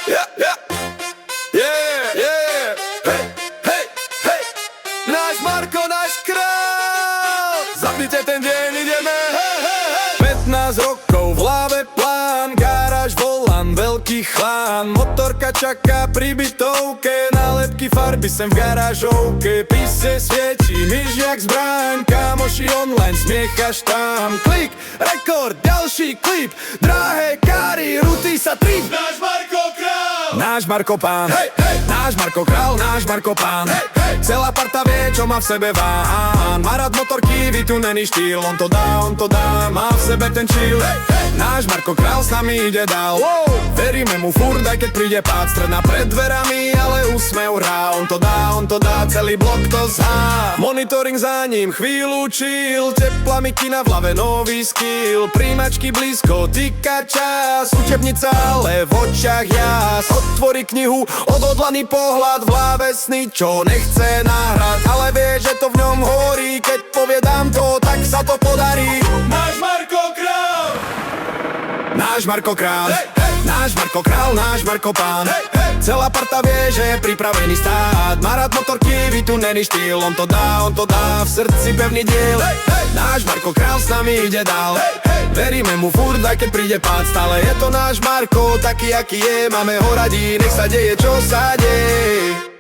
Yeah, yeah, yeah, yeah. Hej, hej, hej. Náš Marko, náš král. Zapnite ten deň, ideme. Hej, hej, hej. 15 rokov, v hlave plán, garáž, volan, veľký chlán. Motorka čaká pri bytovke, nálepky farby sem v garážovke. Píse svieti, myš jak zbraň, kamoši online, smiechaš tam. Klik, rekord, ďalší klip, drahé káry, rutí sa trip. Náš Marko král, Náš Marko pán, hej, hej. Náš Marko král, náš Marko pán, hej, hej. Celá parta vie, čo má v sebe ván. Má rád motorky, vytunený štýl, on to dá, má v sebe ten chill, hej, hej. Náš Marko král s nami ide dál, wow. Veríme mu furt, aj keď príde pád, stredná pred dverami, ale úsmev hrá. On to dá, celý blok to zhá. Monitoring za ním, chvíľu chill, teplá mikina v hlave, nový skill. Príjmačky blízko, týka čas, učebnica, ale v očiach jas. Otvorí knihu, odhodlaný pohľad, v hlave sny, čo nechce nahrať, ale vie, že to v ňom horí. Keď poviedám to, tak sa to podarí. náš Marko král, Náš Marko král, hey, hey. Náš Marko král, náš Marko pán, hey, hey. Celá parta vie, že je pripravený stáť. Má rád motorky, vytunený štýl, on to dá, v srdci pevný diel, hey, hey. Náš Marko král s nami ide dál, hey, hey. Veríme mu furt, aj keď príde pád, stále je to náš Marko, taký aký je, máme ho radí, nech sa deje, čo sa deje.